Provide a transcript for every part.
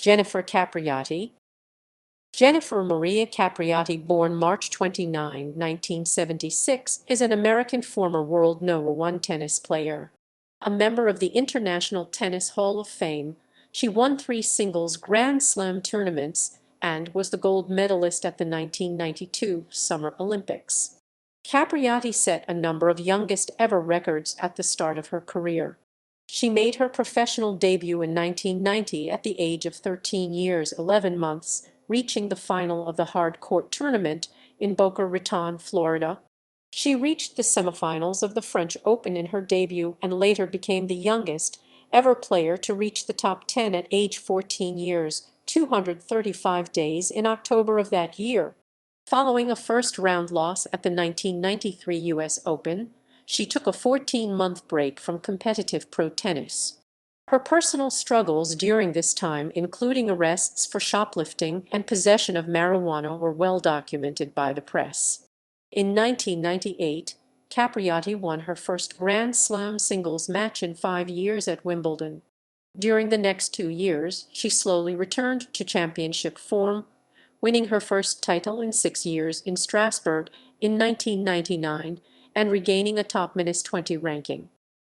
Jennifer Capriati. Jennifer Maria Capriati, born March 29, 1976, is an American former world #1 tennis player. A member of the International Tennis Hall of Fame, she won 3 singles Grand Slam tournaments and was the gold medalist at the 1992 Summer Olympics. Capriati set a number of youngest ever records at the start of her career. She made her professional debut in 1990 at the age of 13 years 11 months, reaching the final of the hard court tournament in Boca Raton, Florida. She reached the semifinals of the French Open in her debut and later became the youngest ever player to reach the top 10 at age 14 years, 235 days in October of that year. Following a first-round loss at the 1993 U.S. Open, she took a 14-month break from competitive pro tennis. Her personal struggles during this time, including arrests for shoplifting and possession of marijuana, were well documented by the press. In 1998, Capriati won her first Grand Slam singles match in 5 years at Wimbledon. During the next 2 years, she slowly returned to championship form, winning her first title in 6 years in Strasbourg in 1999 and regaining a top -20 ranking.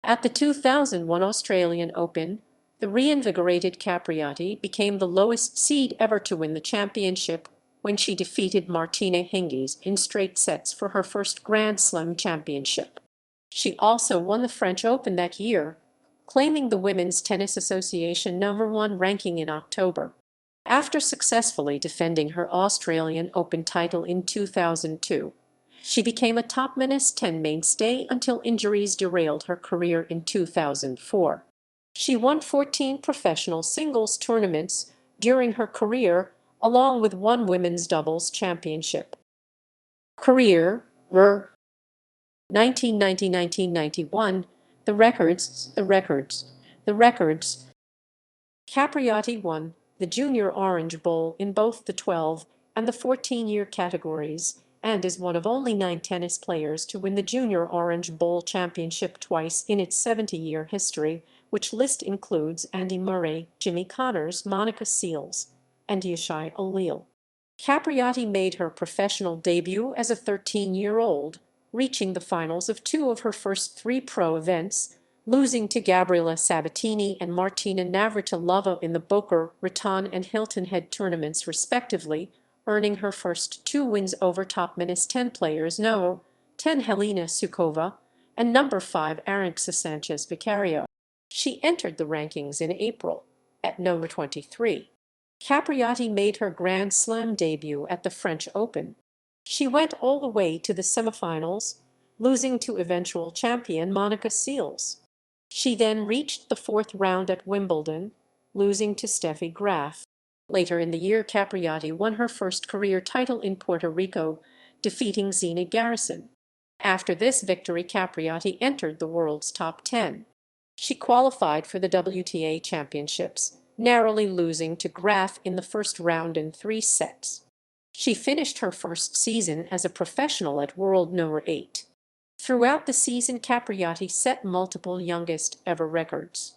At the 2001 Australian Open, the reinvigorated Capriati became the lowest seed ever to win the championship when she defeated Martina Hingis in straight sets for her first Grand Slam championship. She also won the French Open that year, claiming the Women's Tennis Association #1 ranking in October. After successfully defending her Australian Open title in 2002, she became a top -10 mainstay until injuries derailed her career in 2004. She won 14 professional singles tournaments during her career, along with one women's doubles championship. Career 1990-1991. The records. Capriati won the Junior Orange Bowl in both the 12 and the 14-year categories, and is one of only 9 tennis players to win the Junior Orange Bowl championship twice in its 70-year history, which list includes Andy Murray, Jimmy Connors, Monica Seles, and Yashai O'Leal. Capriati made her professional debut as a 13-year-old, reaching the finals of 2 of her first 3 pro events, losing to Gabriela Sabatini and Martina Navratilova in the Boca Raton and Hilton Head tournaments respectively, earning her first 2 wins over top -10 players No. 10 Helena Sukova and No. 5 Aranxa Sanchez Vicario. She entered the rankings in April at No. 23. Capriati made her Grand Slam debut at the French Open. She went all the way to the semifinals, losing to eventual champion Monica Seles. She then reached the 4th round at Wimbledon, losing to Steffi Graf. Later in the year, Capriati won her first career title in Puerto Rico, defeating Zina Garrison. After this victory, Capriati entered the world's top 10. She qualified for the WTA Championships, narrowly losing to Graf in the first round in 3 sets. She finished her first season as a professional at world #8. Throughout the season, Capriati set multiple youngest ever records.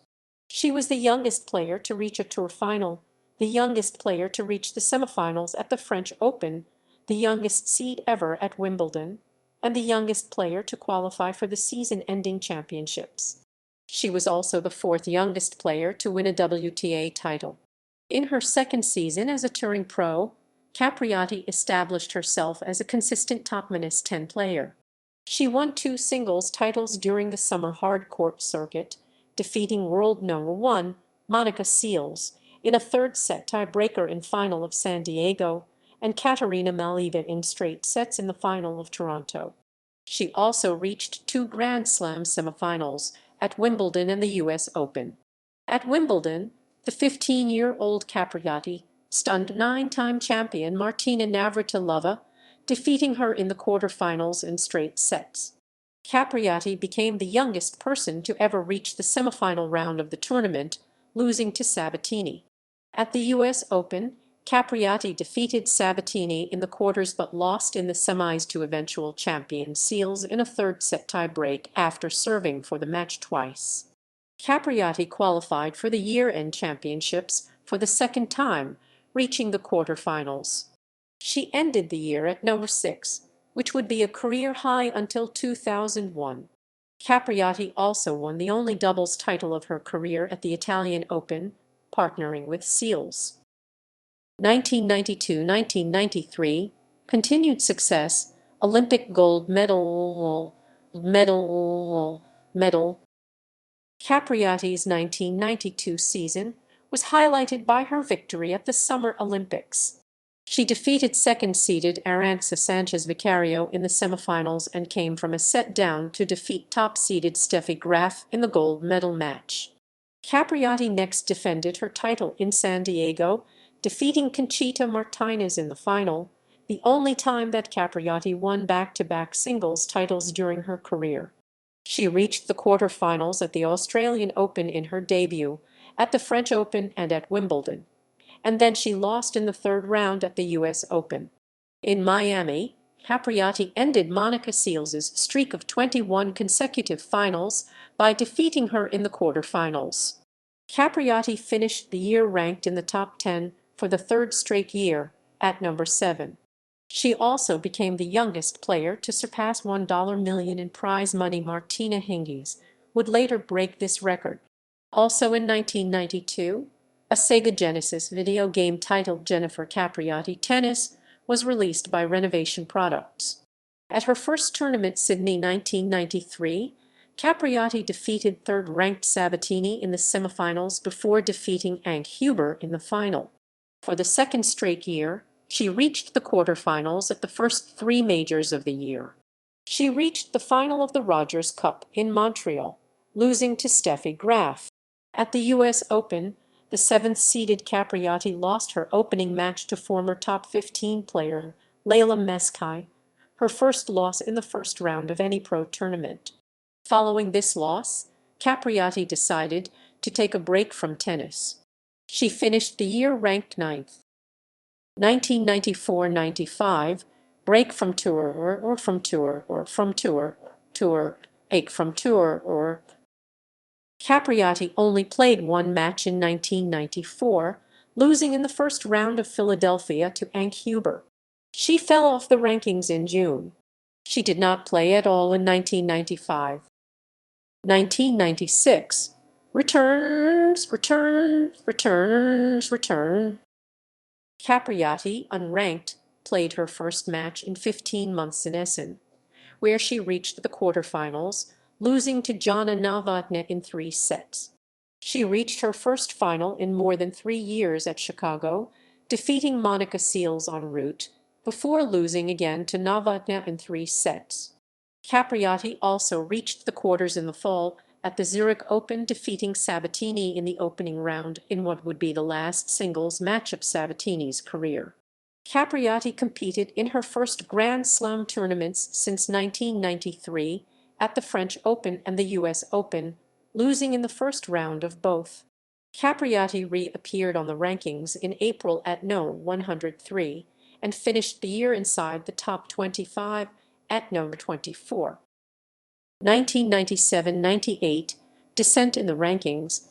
She was the youngest player to reach a tour final, the youngest player to reach the semifinals at the French Open, the youngest seed ever at Wimbledon, and the youngest player to qualify for the season-ending championships. She was also the 4th youngest player to win a WTA title. In her second season as a touring pro, Capriati established herself as a consistent top -10 player. She won 2 singles titles during the summer hard court circuit, defeating world #1 Monica Seles in a 3rd-set tiebreaker in final of San Diego and Katerina Malieva in straight sets in the final of Toronto. She also reached 2 Grand Slam semifinals at Wimbledon and the U.S. Open. At Wimbledon, the 15-year-old Capriati stunned 9-time champion Martina Navratilova, defeating her in the quarterfinals in straight sets. Capriati became the youngest person to ever reach the semifinal round of the tournament, losing to Sabatini. At the U.S. Open, Capriati defeated Sabatini in the quarters but lost in the semis to eventual champion Seles in a 3rd-set tiebreak after serving for the match twice. Capriati qualified for the year-end championships for the second time, reaching the quarterfinals. She ended the year at number 6, which would be a career high until 2001. Capriati also won the only doubles title of her career at the Italian Open, partnering with Seals. 1992–1993, continued success, Olympic gold medal. Capriati's 1992 season was highlighted by her victory at the Summer Olympics. She defeated second-seeded Arantxa Sanchez Vicario in the semifinals and came from a set down to defeat top-seeded Steffi Graf in the gold medal match. Capriati next defended her title in San Diego, defeating Conchita Martinez in the final, the only time that Capriati won back-to-back singles titles during her career. She reached the quarterfinals at the Australian Open in her debut, at the French Open and at Wimbledon, and then she lost in the third round at the US Open. In Miami, Capriati ended Monica Seals's streak of 21 consecutive finals by defeating her in the quarterfinals. Capriati finished the year ranked in the top 10 for the third straight year, at number 7. She also became the youngest player to surpass $1 million in prize money. Martina Hingis would later break this record. Also in 1992, a Sega Genesis video game titled Jennifer Capriati Tennis was released by Renovation Products. At her first tournament, Sydney 1993, Capriati defeated third-ranked Sabatini in the semifinals before defeating Anke Huber in the final. For the second straight year, she reached the quarterfinals at the first 3 majors of the year. She reached the final of the Rogers Cup in Montreal, losing to Steffi Graf. At the US Open, the 7th-seeded Capriati lost her opening match to former top 15 player Leila Meskai, her first loss in the first round of any pro tournament. Following this loss, Capriati decided to take a break from tennis. She finished the year ranked 9th. 1994–95, break from tour or from tour or from tour, ache from tour or. Capriati only played 1 match in 1994, losing in the first round of Philadelphia to Anke Huber. She fell off the rankings in June. She did not play at all in 1995. 1996, return. Capriati, unranked, played her first match in 15 months in Essen, where she reached the quarterfinals, losing to Jana Novotná in 3 sets. She reached her first final in more than 3 years at Chicago, defeating Monica Seals en route, before losing again to Novotná in 3 sets. Capriati also reached the quarters in the fall at the Zurich Open, defeating Sabatini in the opening round in what would be the last singles match of Sabatini's career. Capriati competed in her first Grand Slam tournaments since 1993 at the French Open and the US Open, losing in the first round of both. Capriati reappeared on the rankings in April at No. 103 and finished the year inside the top 25 at number 24. 1997–98, descent in the rankings.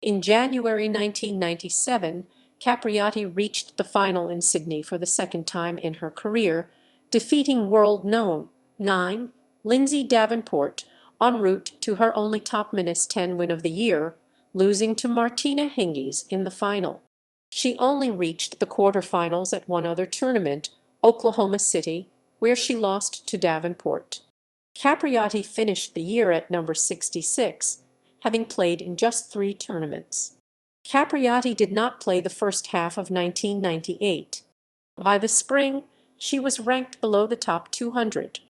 In January 1997, Capriati reached the final in Sydney for the second time in her career, defeating world No. 9, Lindsay Davenport, en route to her only top-10 win of the year, losing to Martina Hingis in the final. She only reached the quarterfinals at one other tournament, Oklahoma City, where she lost to Davenport. Capriati finished the year at number 66, having played in just 3 tournaments. Capriati did not play the first half of 1998. By the spring, she was ranked below the top 200.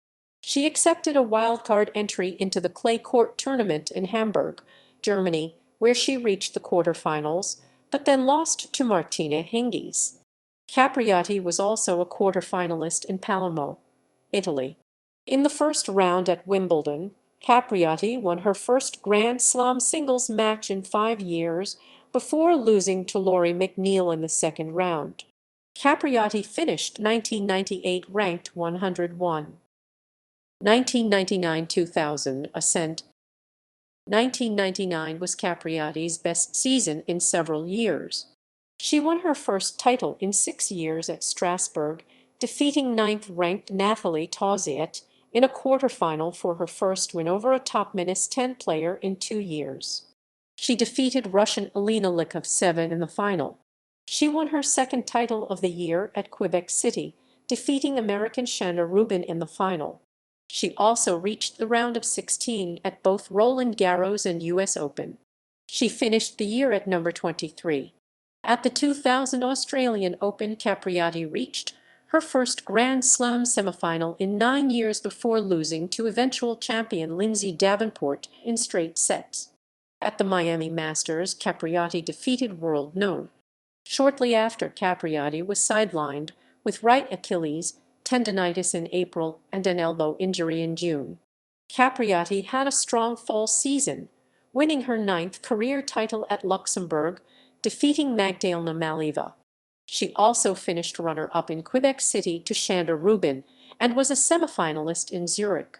She accepted a wildcard entry into the clay court tournament in Hamburg, Germany, where she reached the quarterfinals, but then lost to Martina Hingis. Capriati was also a quarterfinalist in Palermo, Italy. In the first round at Wimbledon, Capriati won her first Grand Slam singles match in 5 years before losing to Lori McNeil in the second round. Capriati finished 1998 ranked 101. 1999–2000 ascent. 1999 was Capriati's best season in several years. She won her first title in 6 years at Strasbourg, defeating ninth-ranked Nathalie Tauziet in a quarterfinal for her first win over a top-10 player in 2 years. She defeated Russian Elena Likov-7 in the final. She won her second title of the year at Quebec City, defeating American Chanda Rubin in the final. She also reached the round of 16 at both Roland Garros and US Open. She finished the year at number 23. At the 2000 Australian Open, Capriati reached her first Grand Slam semifinal in 9 years before losing to eventual champion Lindsay Davenport in straight sets. At the Miami Masters, Capriati defeated world known. Shortly after, Capriati was sidelined with right Achilles tendonitis in April and an elbow injury in June. Capriati had a strong fall season, winning her ninth career title at Luxembourg, defeating Magdalena Malieva. She also finished runner-up in Quebec City to Chanda Rubin and was a semifinalist in Zurich.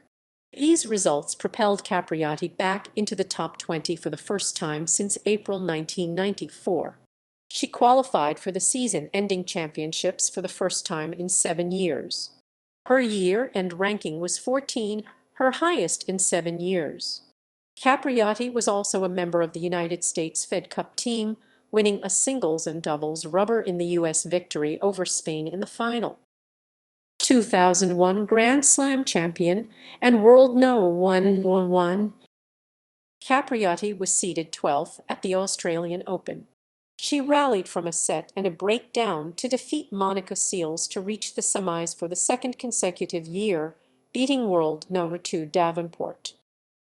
These results propelled Capriati back into the top 20 for the first time since April 1994. She qualified for the season-ending championships for the first time in 7 years. Her year-end ranking was 14, her highest in 7 years. Capriati was also a member of the United States Fed Cup team, winning a singles and doubles rubber in the U.S. victory over Spain in the final. 2001 Grand Slam champion and world no. 111. Capriati was seeded 12th at the Australian Open. She rallied from a set and a breakdown to defeat Monica Seles to reach the semis for the second consecutive year, beating world No. 2 Davenport.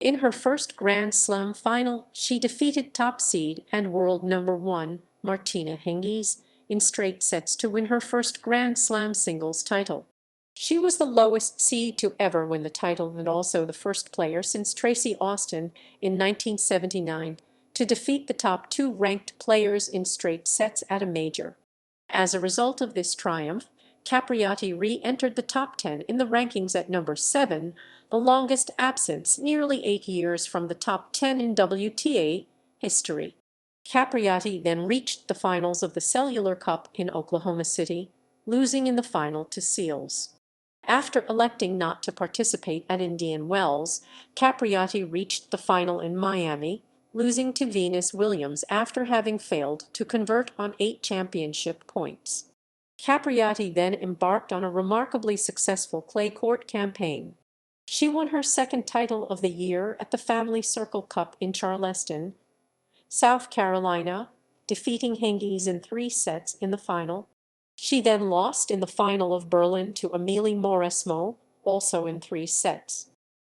In her first Grand Slam final, she defeated top seed and world No. 1 Martina Hingis in straight sets to win her first Grand Slam singles title. She was the lowest seed to ever win the title and also the first player since Tracy Austin in 1979 to defeat the top two ranked players in straight sets at a major. As a result of this triumph, Capriati re-entered the top 10 in the rankings at number 7, the longest absence, nearly 8 years from the top 10 in WTA history. Capriati then reached the finals of the Cellular Cup in Oklahoma City, losing in the final to Seles. After electing not to participate at Indian Wells, Capriati reached the final in Miami, losing to Venus Williams after having failed to convert on 8 championship points. Capriati then embarked on a remarkably successful clay court campaign. She won her second title of the year at the Family Circle Cup in Charleston, South Carolina, defeating Hingis in 3 sets in the final. She then lost in the final of Berlin to Amélie Mauresmo, also in 3 sets.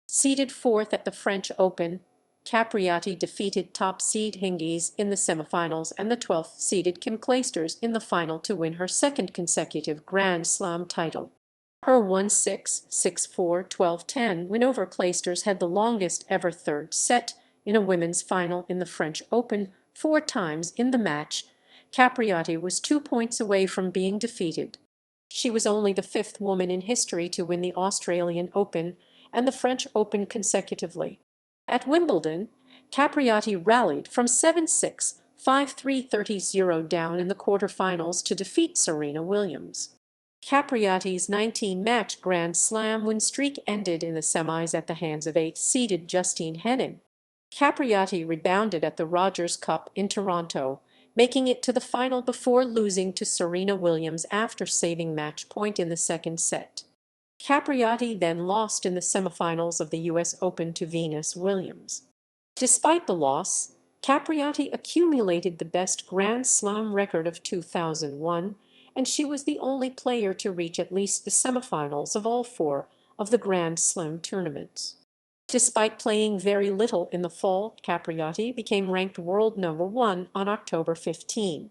Seeded 4th at the French Open, Capriati defeated top seed Hingis in the semifinals and the 12th seeded Kim Clijsters in the final to win her second consecutive Grand Slam title. Her 1-6, 6-4, 12-10 win over Clijsters had the longest ever third set in a women's final in the French Open 4 times in the match. Capriati was 2 points away from being defeated. She was only the 5th woman in history to win the Australian Open and the French Open consecutively. At Wimbledon, Capriati rallied from 7-6, 5-3, 30-0 down in the quarterfinals to defeat Serena Williams. Capriati's 19-match Grand Slam win streak ended in the semis at the hands of 8th-seeded Justine Henin. Capriati rebounded at the Rogers Cup in Toronto, making it to the final before losing to Serena Williams after saving match point in the second set. Capriati then lost in the semifinals of the U.S. Open to Venus Williams. Despite the loss, Capriati accumulated the best Grand Slam record of 2001, and she was the only player to reach at least the semifinals of all 4 of the Grand Slam tournaments. Despite playing very little in the fall, Capriati became ranked world number 1 on October 15.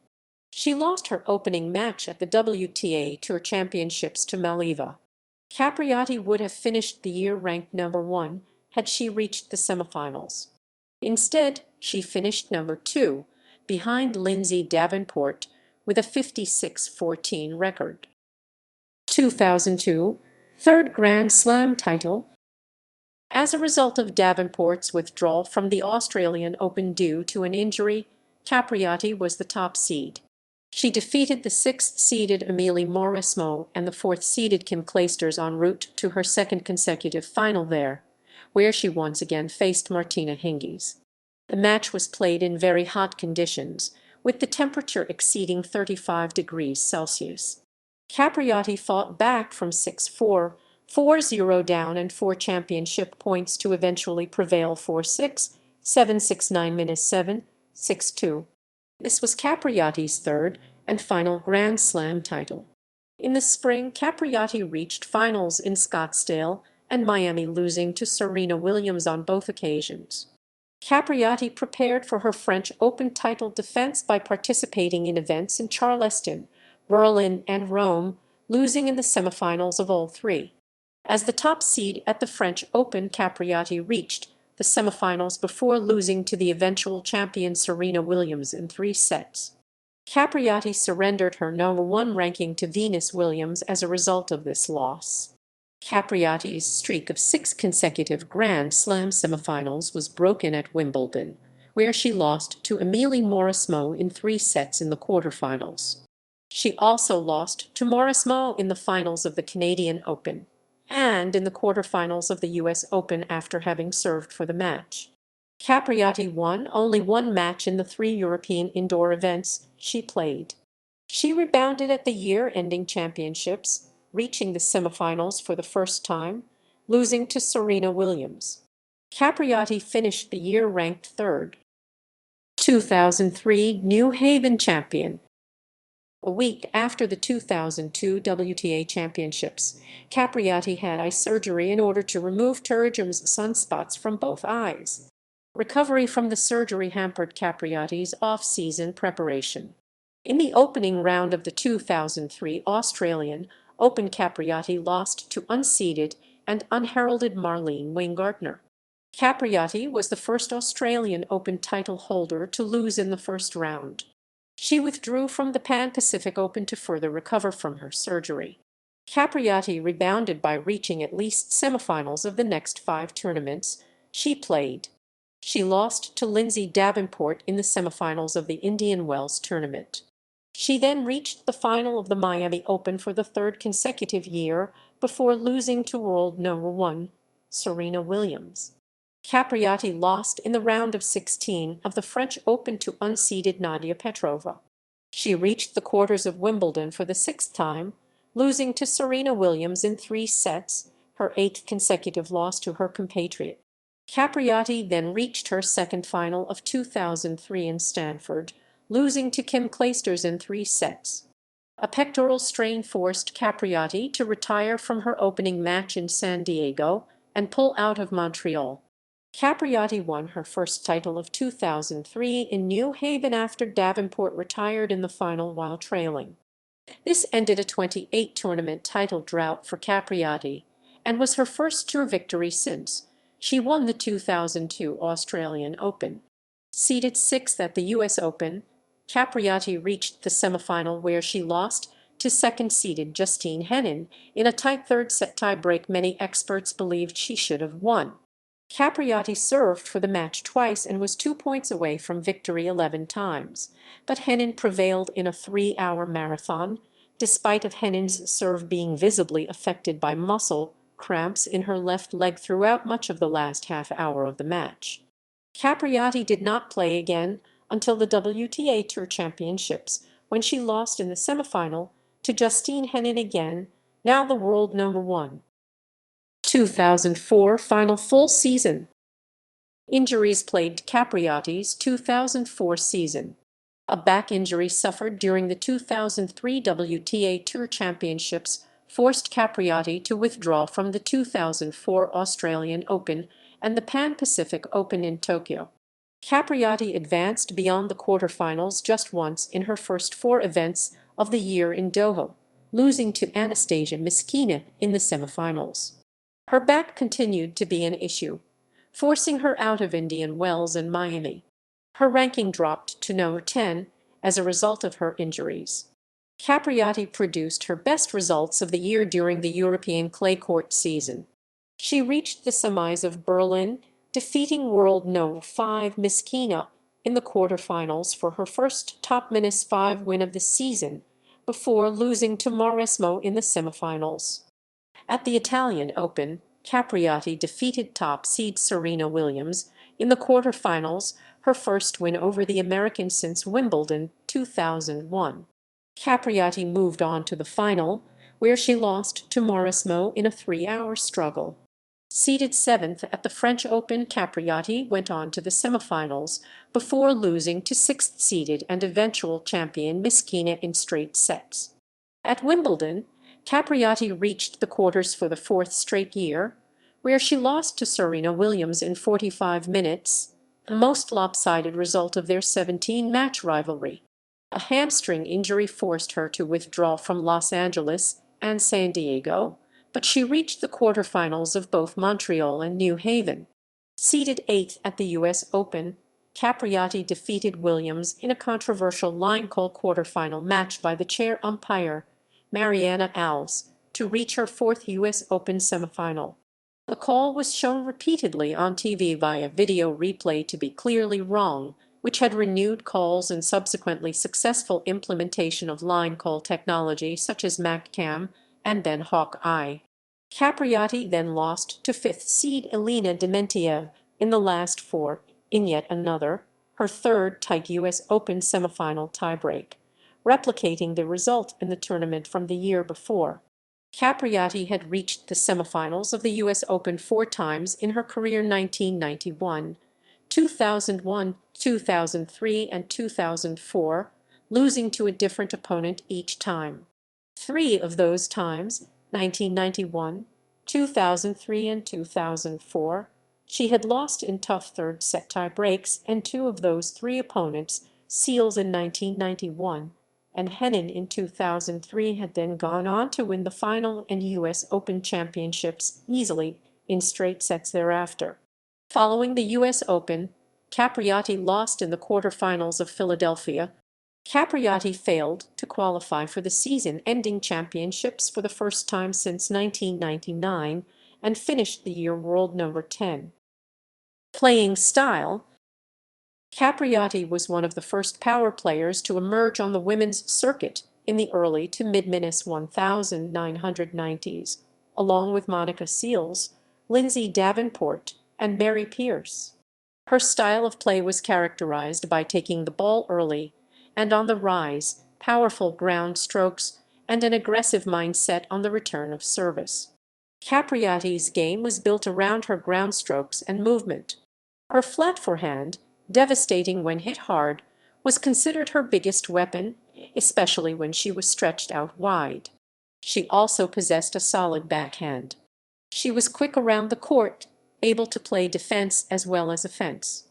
She lost her opening match at the WTA Tour Championships to Malieva. Capriati would have finished the year ranked number 1 had she reached the semifinals. Instead, she finished number 2, behind Lindsay Davenport, with a 56-14 record. 2002 third Grand Slam title. As a result of Davenport's withdrawal from the Australian Open due to an injury, Capriati was the top seed. She defeated the sixth-seeded Amélie Mauresmo and the fourth-seeded Kim Clijsters en route to her second consecutive final there, where she once again faced Martina Hingis. The match was played in very hot conditions, with the temperature exceeding 35 degrees Celsius. Capriati fought back from 6-4, 4-0 down and 4 championship points to eventually prevail 4-6, 7-6-9-7, 6-2. This was Capriati's third and final Grand Slam title. In the spring, Capriati reached finals in Scottsdale and Miami, losing to Serena Williams on both occasions. Capriati prepared for her French Open title defense by participating in events in Charleston, Berlin, and Rome, losing in the semifinals of all three. As the top seed at the French Open, Capriati reached the semifinals before losing to the eventual champion Serena Williams in 3 sets. Capriati surrendered her #1 ranking to Venus Williams as a result of this loss. Capriati's streak of 6 consecutive Grand Slam semifinals was broken at Wimbledon, where she lost to Amélie Mauresmo in 3 sets in the quarterfinals. She also lost to Mauresmo in the finals of the Canadian Open and in the quarterfinals of the U.S. Open after having served for the match. Capriati won only 1 match in the 3 European indoor events she played. She rebounded at the year-ending championships, reaching the semifinals for the first time, losing to Serena Williams. Capriati finished the year ranked third. 2003 New Haven champion. A week after the 2002 WTA Championships, Capriati had eye surgery in order to remove pterygium's sunspots from both eyes. Recovery from the surgery hampered Capriati's off-season preparation. In the opening round of the 2003 Australian Open, Capriati lost to unseeded and unheralded Marlene Weingartner. Capriati was the first Australian Open title holder to lose in the first round. She withdrew from the Pan-Pacific Open to further recover from her surgery. Capriati rebounded by reaching at least semifinals of the next 5 tournaments she played. She lost to Lindsay Davenport in the semifinals of the Indian Wells tournament. She then reached the final of the Miami Open for the 3rd consecutive year before losing to world #1 Serena Williams. Capriati lost in the round of 16 of the French Open to unseeded Nadia Petrova. She reached the quarters of Wimbledon for the 6th time, losing to Serena Williams in 3 sets, her 8th consecutive loss to her compatriot. Capriati then reached her second final of 2003 in Stanford, losing to Kim Clijsters in 3 sets. A pectoral strain forced Capriati to retire from her opening match in San Diego and pull out of Montreal. Capriati won her first title of 2003 in New Haven after Davenport retired in the final while trailing. This ended a 28-tournament title drought for Capriati and was her first tour victory since she won the 2002 Australian Open. Seeded 6th at the U.S. Open, Capriati reached the semifinal where she lost to second-seeded Justine Henin in a tight third-set tiebreak many experts believed she should have won. Capriati served for the match twice and was 2 points away from victory 11 times, but Henin prevailed in a 3-hour marathon, despite of Henin's serve being visibly affected by muscle cramps in her left leg throughout much of the last half-hour of the match. Capriati did not play again until the WTA Tour Championships, when she lost in the semifinal to Justine Henin again, now the world #1. 2004 final full season. Injuries plagued Capriati's 2004 season. A back injury suffered during the 2003 WTA Tour Championships forced Capriati to withdraw from the 2004 Australian Open and the Pan-Pacific Open in Tokyo. Capriati advanced beyond the quarterfinals just once in her first 4 events of the year in Doha, losing to Anastasia Miskina in the semifinals. Her back continued to be an issue, forcing her out of Indian Wells and Miami. Her ranking dropped to #10 as a result of her injuries. Capriati produced her best results of the year during the European clay court season. She reached the semis of Berlin, defeating world No. 5 Miskina in the quarterfinals for her first top-5 win of the season, before losing to Mauresmo in the semifinals. At the Italian Open, Capriati defeated top seed Serena Williams in the quarterfinals, her first win over the American since Wimbledon 2001. Capriati moved on to the final, where she lost to Mauresmo in a 3-hour struggle. Seeded seventh at the French Open, Capriati went on to the semifinals before losing to sixth-seeded and eventual champion Miskina in straight sets. At Wimbledon, Capriati reached the quarters for the fourth straight year, where she lost to Serena Williams in 45 minutes, the most lopsided result of their 17-match rivalry. A hamstring injury forced her to withdraw from Los Angeles and San Diego, but she reached the quarterfinals of both Montreal and New Haven. Seeded eighth at the U.S. Open, Capriati defeated Williams in a controversial line call quarterfinal match by the chair umpire, Mariana Alves, to reach her fourth U.S. Open semifinal. The call was shown repeatedly on TV via video replay to be clearly wrong, which had renewed calls and subsequently successful implementation of line call technology such as MacCam and then Hawk-Eye. Capriati then lost to fifth seed Elena Dementiev in the last four, in yet another, her third tight U.S. Open semifinal tiebreak, replicating the result in the tournament from the year before. Capriati had reached the semifinals of the U.S. Open 4 times in her career: 1991, 2001, 2003, and 2004, losing to a different opponent each time. 3 of those times, 1991, 2003, and 2004, she had lost in tough third-set tie-breaks, and 2 of those 3 opponents, Seals in 1991 and Henin in 2003, had then gone on to win the final and U.S. Open championships easily in straight sets thereafter. Following the U.S. Open, Capriati lost in the quarterfinals of Philadelphia. Capriati failed to qualify for the season-ending championships for the first time since 1999 and finished the year world number 10. Playing style: Capriati was one of the first power players to emerge on the women's circuit in the early to mid-1990s, along with Monica Seals, Lindsay Davenport, and Mary Pierce. Her style of play was characterized by taking the ball early and on the rise, powerful ground strokes, and an aggressive mindset on the return of service. Capriati's game was built around her ground strokes and movement. Her flat forehand, devastating when hit hard, was considered her biggest weapon, especially when she was stretched out wide. She also possessed a solid backhand. She was quick around the court, able to play defense as well as offense.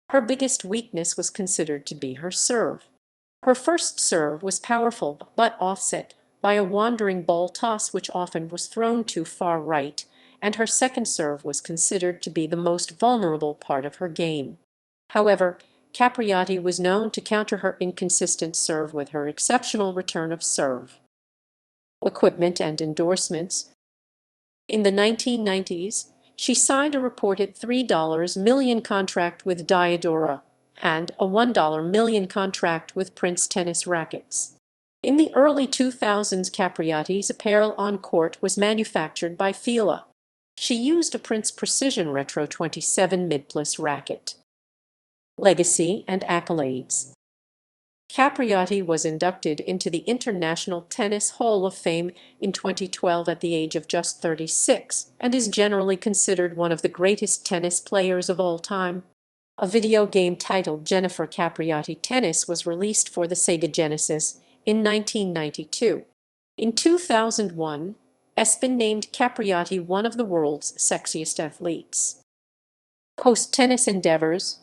Her biggest weakness was considered to be her serve. Her first serve was powerful but offset by a wandering ball toss which often was thrown too far right, and her second serve was considered to be the most vulnerable part of her game. However, Capriati was known to counter her inconsistent serve with her exceptional return of serve. Equipment and endorsements: in the 1990s, she signed a reported $3 million contract with Diadora and a $1 million contract with Prince tennis rackets. In the early 2000s, Capriati's apparel on court was manufactured by Fila. She used a Prince Precision Retro 27 Mid-Plus racket. Legacy and accolades: Capriati was inducted into the International Tennis Hall of Fame in 2012 at the age of just 36 and is generally considered one of the greatest tennis players of all time. A video game titled Jennifer Capriati Tennis was released for the Sega Genesis in 1992. In 2001, ESPN named Capriati one of the world's sexiest athletes. Post-tennis endeavors: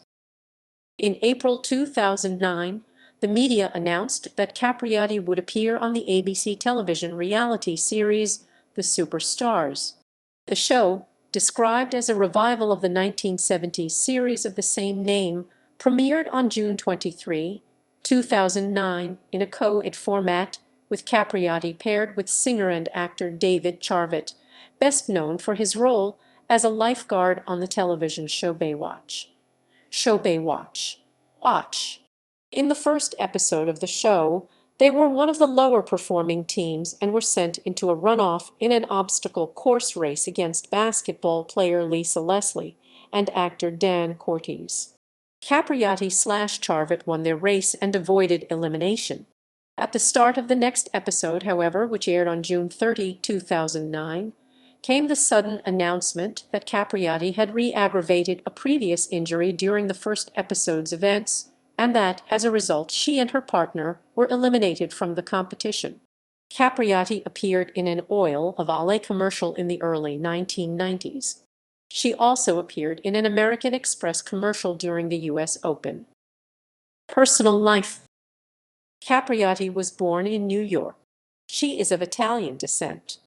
in April 2009, the media announced that Capriati would appear on the ABC television reality series The Superstars. The show, described as a revival of the 1970s series of the same name, premiered on June 23, 2009, in a co-ed format, with Capriati paired with singer and actor David Charvet, best known for his role as a lifeguard on the television show Baywatch. Show Baywatch. Watch. In the first episode of the show, they were one of the lower-performing teams and were sent into a runoff in an obstacle course race against basketball player Lisa Leslie and actor Dan Cortese. Capriati/Charvet won their race and avoided elimination. At the start of the next episode, however, which aired on June 30, 2009, came the sudden announcement that Capriati had re-aggravated a previous injury during the first episode's events, and that, as a result, she and her partner were eliminated from the competition. Capriati appeared in an Oil of Olay commercial in the early 1990s. She also appeared in an American Express commercial during the U.S. Open. Personal life. Capriati was born in New York. She is of Italian descent.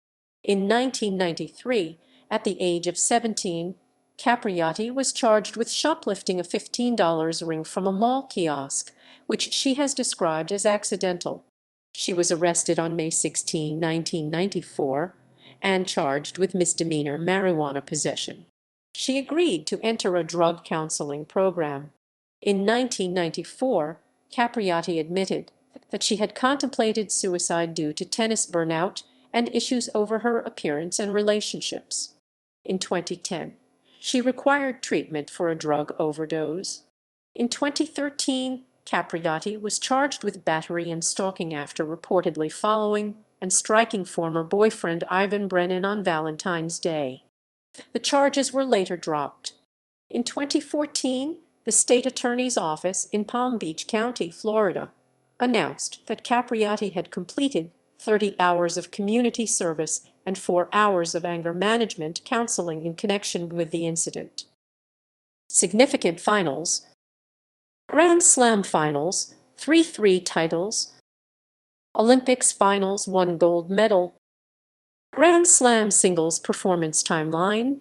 In 1993, at the age of 17, Capriati was charged with shoplifting a $15 ring from a mall kiosk, which she has described as accidental. She was arrested on May 16, 1994, and charged with misdemeanor marijuana possession. She agreed to enter a drug counseling program. In 1994, Capriati admitted that she had contemplated suicide due to tennis burnout and issues over her appearance and relationships. In 2010, she required treatment for a drug overdose. In 2013, Capriati was charged with battery and stalking after reportedly following and striking former boyfriend Ivan Brennan on Valentine's Day. The charges were later dropped. In 2014, the state attorney's office in Palm Beach County, Florida, announced that Capriati had completed 30 hours of community service and 4 hours of anger management counseling in connection with the incident. Significant finals. Grand Slam finals, 3 titles. Olympics finals, 1 gold medal. Grand Slam singles performance timeline.